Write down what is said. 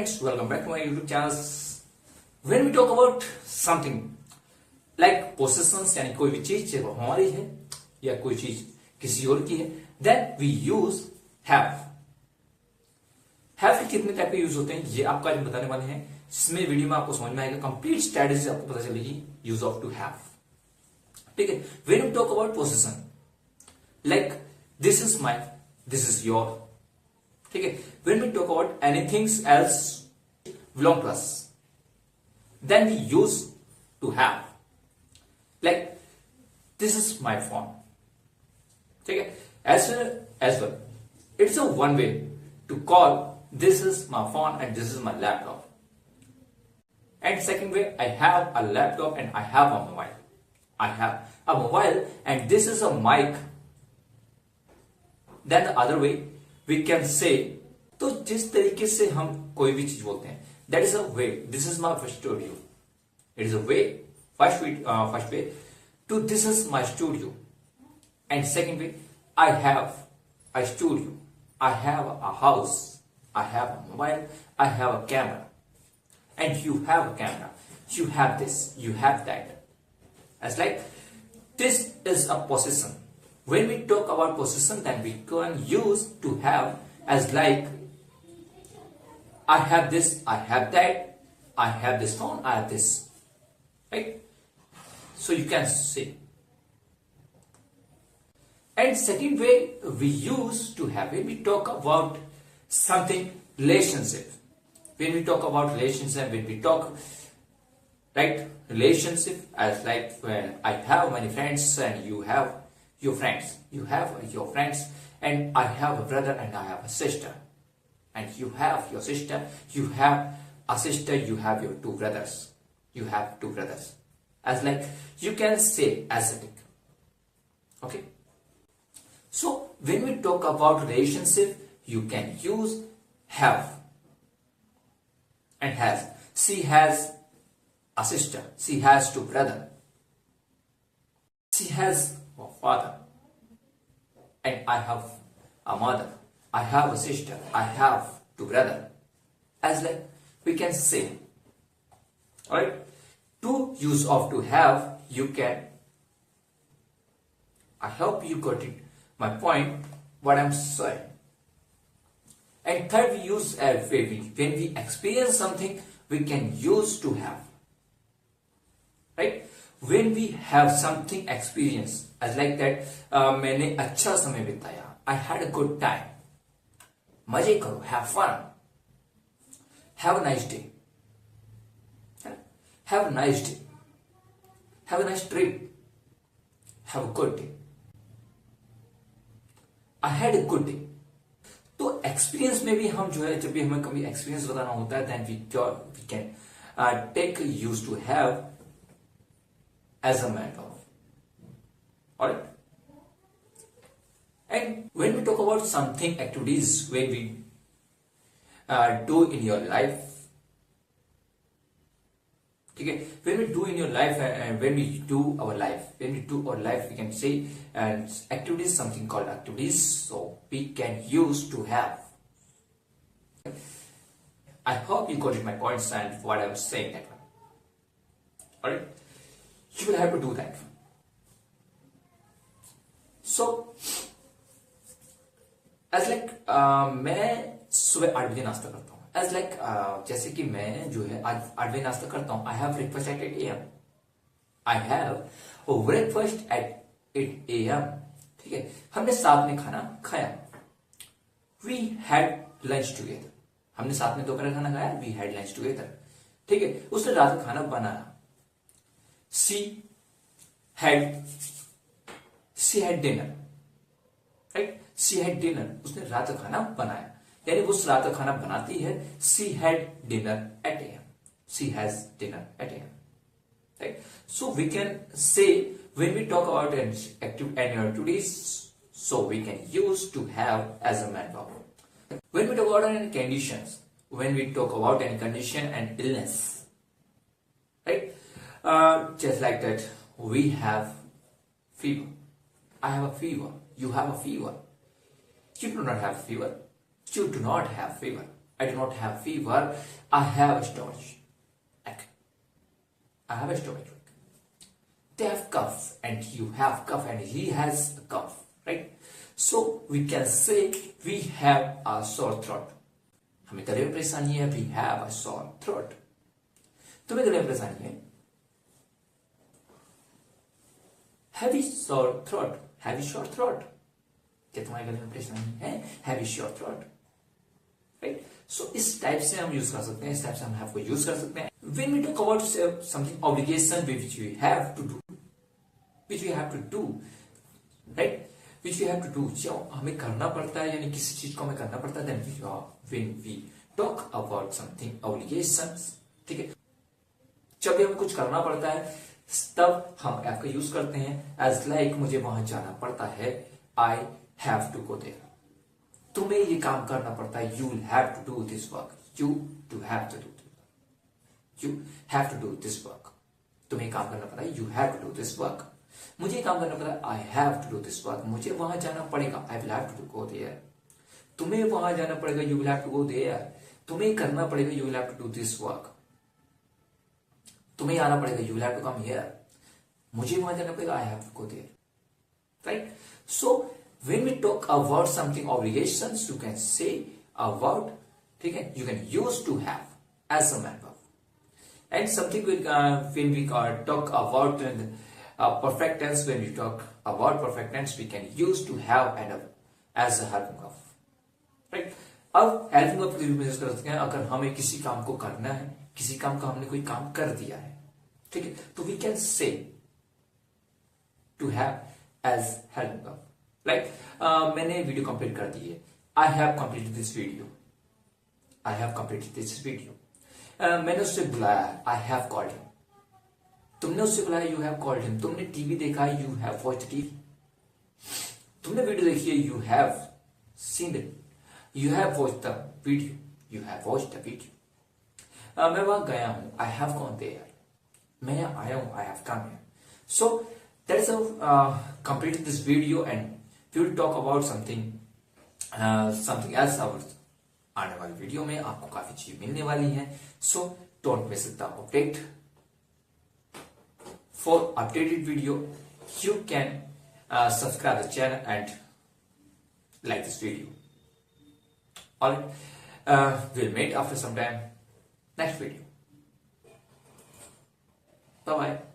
friends, welcome back to my YouTube channel. When we talk about something like possessions यानी कोई भी चीज वो हमारी है या कोई चीज किसी और की है, then we use have. have के कितने टाइप के यूज होते हैं ये आपको आज बताने वाले हैं, जिसमें वीडियो में आपको समझ में आएगा, कंप्लीट स्ट्रेटेजी आपको पता चलेगी यूज ऑफ टू हैव. ठीक है. When we talk about possession, like this is my, this is your. ठीक है. When we talk about anything else belong to us, then we use to have. Like this is my phone. ठीक है. As well, it's a one way to call this is my phone and this is my laptop. And second way, I have a laptop and I have a mobile. I have a mobile and this is a mic. Then the other way we can say, तो जिस तरीके से हम कोई भी चीज बोलते हैं, that is a way. This is my studio. It is a way. First way to this is my studio. And second way, I have a studio. I have a house. I have a mobile. I have a camera. And you have a camera. You have this. You have that. As like this is a possession. When we talk about possession, then we can use to have as like I have this, I have that, I have this phone, I have this. Right? So you can see. And second way we use to have, when we talk about something relationship. When we talk about relationship, when we talk right relationship as like when I have many friends and you have your friends. You have your friends and I have a brother and I have a sister. And you have your sister, you have a sister, you have your two brothers. You have two brothers. As like you can say ascetic. Okay. So when we talk about relationship, you can use have and has. She has a sister. She has two brothers. She has a father. And I have a mother. I have a sister. I have two brothers. As like we can say. Alright. To use of to have, you can. I hope you got it. My point, what I'm saying. And third, we use when we experience something, we can use to have. Right? When we have something experience, as like that, मैंने अच्छा समय बिताया. I had a good time. मजे करो, have fun. Have a nice day. Have a nice day. Have a nice trip. Have a good day. I had a good day. तो experience में भी हम जो है, जब भी हमें कभी एक्सपीरियंस बताना होता है, then we can take use to have as a matter of. Alright? And when we talk about something activities when we do in your life, okay? When we do in your life and when we do our life, we can say activities, something called activities. So we can use to have. I hope you got it my points and what I was saying that one. Alright? You will have to do that. So as like मैं सुबह 8 बजे नाश्ता करता हूँ. As like जैसे कि मैं जो है आज 8 बजे नाश्ता करता हूँ. I have breakfast at 8 a.m. I have a breakfast at 8 a.m. ठीक है. हमने साथ में खाना खाया. We had lunch together. हमने साथ में दोपहर खाना खाया. We had lunch together. ठीक है. उसने रात का खाना बनाया. She had dinner. Right? She had dinner. उसने रात का खाना बनाया. यानी वो रात का खाना बनाती है. She had dinner at a.m. She has dinner at a.m. Right? So we can say when we talk about activities, so we can use to have as a verb. When we talk about any conditions, when we talk about any condition and illness, right? Just like that, we have fever. I have a fever. You have a fever. You do not have fever. You do not have fever. I do not have fever. I have a stomach ache. I have a stomach ache. They have cough and you have cough and he has a cough, right? So we can say we have a sore throat. हमें गले में परेशानी है, we have a sore throat. तुम्हें गले में परेशानी है, have you sore throat? Have you sore throat? क्या तुम्हारे गले में परेशानी है? Have you sore throat? Right? So इस टाइप से हम यूज कर सकते हैं, इस टाइप से हम have को यूज कर सकते हैं. When we talk about something obligation which we have to do, which we have to do, right? Which we have to do, जो हमें करना पड़ता है, यानी किसी चीज को हमें करना पड़ता है, then when we talk about something obligations, ठीक है, जब भी हमें कुछ करना पड़ता है तब हम have का यूज करते हैं. As like मुझे वहां जाना पड़ता है, I have to go there. तुम्हें ये काम करना पड़ता है, you have to do this work. You do have to do this. You have to do this work. तुम्हें काम करना पड़ता है, you have to do this work. मुझे काम करना पड़ता है, I have to do this work. मुझे वहां जाना पड़ेगा, I will have to go there. तुम्हें वहां जाना पड़ेगा, you will have to go there. तुम्हें करना पड़ेगा, you will have to do this work. तुम्हें आना पड़ेगा, you will have to come here. मुझे वहां जाना पड़ेगा, I have to go there. Right? So when we talk about something obligations, you can say about, ठीक है, you can use to have as a verb. And something when we talk about perfect tense, when we talk about perfect tense, we can use to have and as a helping of. Right? अब helping of के रूप में use कर सकते हैं अगर हमें किसी काम को करना है, किसी काम का हमने कोई काम कर दिया है, ठीक है, तो we can say to have as helping of. Right? मैंने वीडियो कंप्लीट कर दी है, I have completed this video. I have completed this video. मैंने उससे बुलाया, I have called him. तुमने उससे बुलाया, you have called him. तुमने टीवी देखा, you have watched TV. तुमने वीडियो देखी है, you have seen it. You have watched the video. You have watched the video. मैं वहां गया हूं, I have gone there. मैं यहाँ आया हूं, I have come here. So that is how completed this video, and we will talk about something else. आने वाली वीडियो में आपको काफी चीज मिलने वाली है. So don't miss the update. For updated video, you can subscribe the channel and like this video. Alright, we'll meet after some time. Next video. Bye bye.